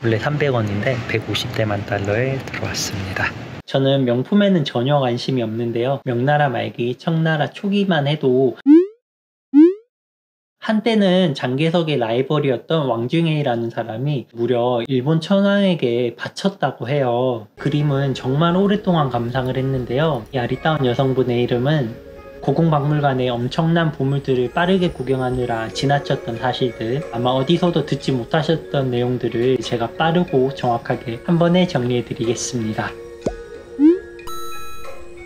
원래 300원인데 150대만 달러에 들어왔습니다. 저는 명품에는 전혀 관심이 없는데요. 명나라 말기, 청나라 초기만 해도 한때는 장개석의 라이벌이었던 왕중회의라는 사람이 무려 일본 천황에게 바쳤다고 해요. 그림은 정말 오랫동안 감상을 했는데요. 이 아리따운 여성분의 이름은 고궁박물관의 엄청난 보물들을 빠르게 구경하느라 지나쳤던 사실들, 아마 어디서도 듣지 못하셨던 내용들을 제가 빠르고 정확하게 한 번에 정리해 드리겠습니다.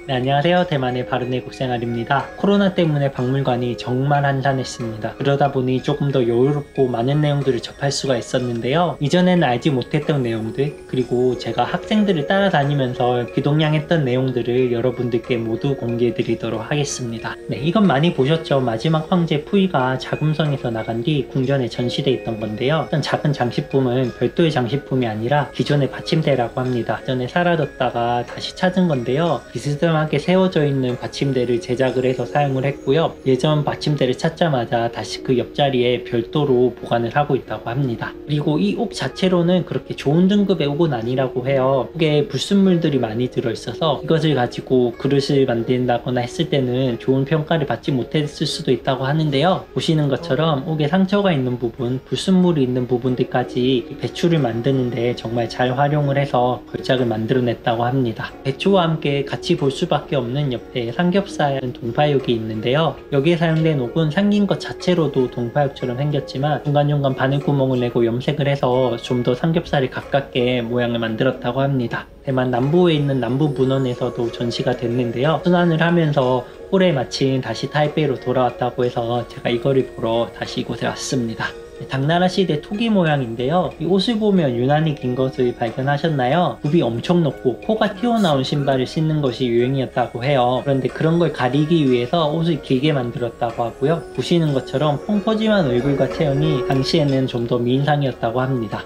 네, 안녕하세요. 대만의 바른애국생활입니다. 코로나 때문에 박물관이 정말 한산했습니다. 그러다 보니 조금 더 여유롭고 많은 내용들을 접할 수가 있었는데요. 이전에는 알지 못했던 내용들, 그리고 제가 학생들을 따라다니면서 귀동냥했던 내용들을 여러분들께 모두 공개해 드리도록 하겠습니다. 네, 이건 많이 보셨죠? 마지막 황제 푸이가 자금성에서 나간 뒤 궁전에 전시되어 있던 건데요. 어떤 작은 장식품은 별도의 장식품이 아니라 기존의 받침대라고 합니다. 전에 사라졌다가 다시 찾은 건데요. 비스듬하게 세워져 있는 받침대를 제작을 해서 사용을 했고요. 예전 받침대를 찾자마자 다시 그 옆자리에 별도로 보관을 하고 있다고 합니다. 그리고 이 옥 자체로는 그렇게 좋은 등급의 옥은 아니라고 해요. 옥에 불순물들이 많이 들어있어서 이것을 가지고 그릇을 만든다거나 했을 때는 좋은 평가를 받지 못했을 수도 있다고 하는데요. 보시는 것처럼 옥에 상처가 있는 부분, 불순물이 있는 부분들까지 배추를 만드는데 정말 잘 활용을 해서 걸작을 만들어냈다고 합니다. 배추와 함께 같이 볼 수밖에 없는 옆에 삼겹살은 동파육이 있는데요. 여기에 사용된 옥은 생긴 것 자체로도 동파육처럼 생겼지만 중간중간 바늘구멍을 내고 염색을 해서 좀 더 삼겹살이 가깝게 모양을 만들었다고 합니다. 대만 남부에 있는 남부문헌에서도 전시가 됐는데요. 순환을 하면서 올해 마침 다시 타이베이로 돌아왔다고 해서 제가 이거를 보러 다시 이곳에 왔습니다. 당나라 시대 토기 모양인데요. 이 옷을 보면 유난히 긴 것을 발견하셨나요? 굽이 엄청 높고 코가 튀어나온 신발을 신는 것이 유행이었다고 해요. 그런데 그런 걸 가리기 위해서 옷을 길게 만들었다고 하고요. 보시는 것처럼 펑퍼짐한 얼굴과 체형이 당시에는 좀 더 미인상이었다고 합니다.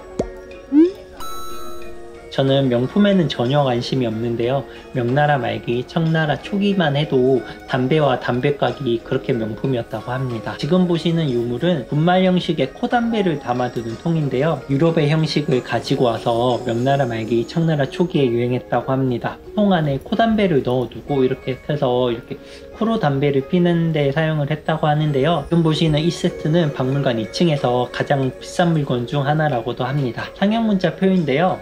저는 명품에는 전혀 관심이 없는데요. 명나라 말기, 청나라 초기만 해도 담배와 담배각이 그렇게 명품이었다고 합니다. 지금 보시는 유물은 분말 형식의 코담배를 담아두는 통인데요. 유럽의 형식을 가지고 와서 명나라 말기, 청나라 초기에 유행했다고 합니다. 통 안에 코담배를 넣어두고 이렇게 해서 이렇게 코로 담배를 피는 데 사용을 했다고 하는데요. 지금 보시는 이 세트는 박물관 2층에서 가장 비싼 물건 중 하나라고도 합니다. 상형문자 표인데요.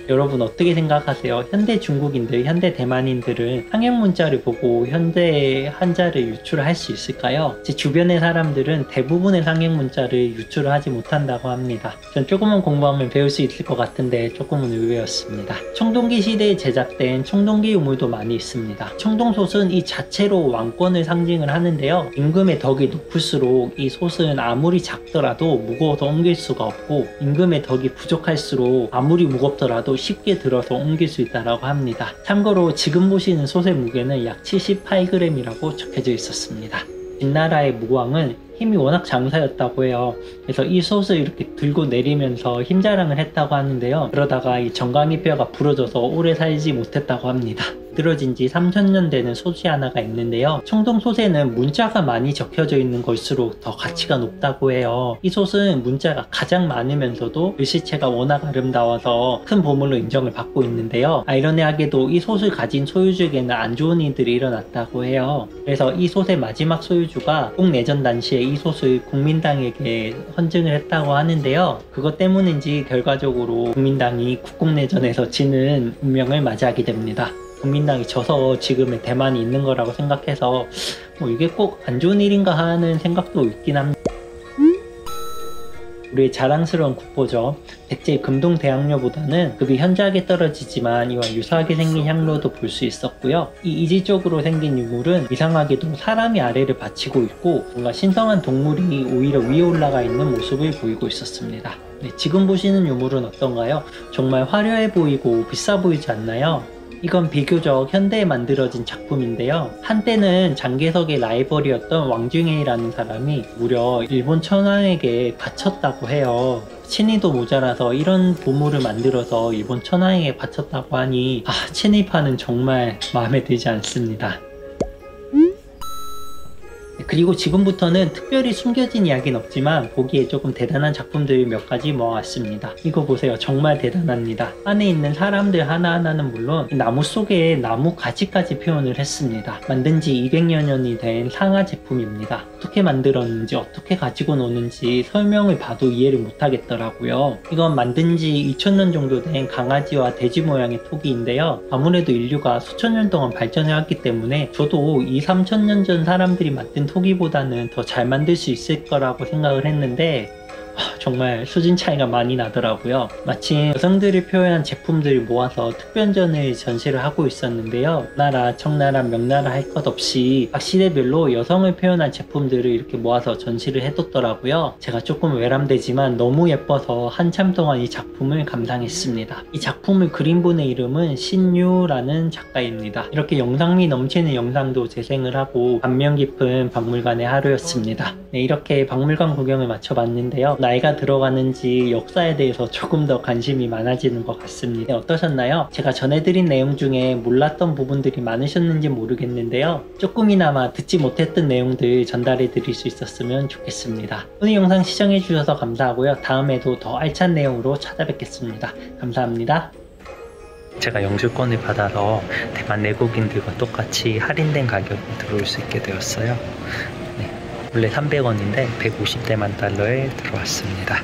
여러분 어떻게 생각하세요? 현대 중국인들, 현대 대만인들은 상형 문자를 보고 현대 한자를 유출을 할 수 있을까요? 제 주변의 사람들은 대부분의 상형 문자를 유출을 하지 못한다고 합니다. 전 조금만 공부하면 배울 수 있을 것 같은데 조금은 의외였습니다. 청동기 시대에 제작된 청동기 유물도 많이 있습니다. 청동솥은 이 자체로 왕권을 상징을 하는데요. 임금의 덕이 높을수록 이 솥은 아무리 작더라도 무거워서 옮길 수가 없고, 임금의 덕이 부족할수록 아무리 무겁더라도 쉽게 들어서 옮길 수 있다고 합니다. 참고로 지금 보시는 솥의 무게는 약 78g이라고 적혀져 있었습니다. 진나라의 무왕은 힘이 워낙 장사였다고 해요. 그래서 이 솥을 이렇게 들고 내리면서 힘자랑을 했다고 하는데요. 그러다가 이 정강이 뼈가 부러져서 오래 살지 못했다고 합니다. 만들어진 지 3000년 되는 솥이 하나가 있는데요. 청동솥에는 문자가 많이 적혀져 있는 걸수록 더 가치가 높다고 해요. 이 솥은 문자가 가장 많으면서도 글씨체가 워낙 아름다워서 큰 보물로 인정을 받고 있는데요. 아이러니하게도 이 솥을 가진 소유주에게는 안 좋은 일들이 일어났다고 해요. 그래서 이 솥의 마지막 소유주가 국내전 당시에 이 솥을 국민당에게 헌증을 했다고 하는데요. 그것 때문인지 결과적으로 국민당이 국共내전에서 지는 운명을 맞이하게 됩니다. 국민당이 져서 지금의 대만이 있는 거라고 생각해서 이게 꼭 안 좋은 일인가 하는 생각도 있긴 합니다. 우리의 자랑스러운 국보죠. 백제의 금동대학로보다는 급이 현저하게 떨어지지만 이와 유사하게 생긴 향로도 볼 수 있었고요. 이 이질적으로 생긴 유물은 이상하게도 사람이 아래를 받치고 있고 뭔가 신성한 동물이 오히려 위에 올라가 있는 모습을 보이고 있었습니다. 네, 지금 보시는 유물은 어떤가요? 정말 화려해 보이고 비싸 보이지 않나요? 이건 비교적 현대에 만들어진 작품인데요. 한때는 장개석의 라이벌이었던 왕중회의라는 사람이 무려 일본 천황에게 바쳤다고 해요. 친위도 모자라서 이런 보물을 만들어서 일본 천황에게 바쳤다고 하니 친위파는 정말 마음에 들지 않습니다. 그리고 지금부터는 특별히 숨겨진 이야기는 없지만 보기에 조금 대단한 작품들 몇 가지 모아왔습니다. 이거 보세요. 정말 대단합니다. 안에 있는 사람들 하나하나는 물론 나무 속에 나무 가지까지 표현을 했습니다. 만든 지 200여 년이 된 상하 제품입니다. 어떻게 만들었는지 어떻게 가지고 노는지 설명을 봐도 이해를 못하겠더라고요. 이건 만든 지 2000년 정도 된 강아지와 돼지 모양의 토기인데요. 아무래도 인류가 수천 년 동안 발전해왔기 때문에 저도 2~3천년 전 사람들이 만든 토기보다는 더 잘 만들 수 있을 거라고 생각을 했는데 정말 수준 차이가 많이 나더라고요. 마침 여성들을 표현한 제품들을 모아서 특별전을 전시를 하고 있었는데요. 나라, 청나라, 명나라 할 것 없이 각 시대별로 여성을 표현한 제품들을 이렇게 모아서 전시를 해뒀더라고요. 제가 조금 외람되지만 너무 예뻐서 한참 동안 이 작품을 감상했습니다. 이 작품을 그린 분의 이름은 신유라는 작가입니다. 이렇게 영상미 넘치는 영상도 재생을 하고 감명 깊은 박물관의 하루였습니다. 네, 이렇게 박물관 구경을 마쳐봤는데요. 나이가 들어가는지 역사에 대해서 조금 더 관심이 많아지는 것 같습니다. 어떠셨나요? 제가 전해드린 내용 중에 몰랐던 부분들이 많으셨는지 모르겠는데요. 조금이나마 듣지 못했던 내용들 전달해 드릴 수 있었으면 좋겠습니다. 오늘 영상 시청해주셔서 감사하고요. 다음에도 더 알찬 내용으로 찾아뵙겠습니다. 감사합니다. 제가 영주권을 받아서 대만 내국인들과 똑같이 할인된 가격에 들어올 수 있게 되었어요. 원래 300원인데 150대만 달러에 들어왔습니다.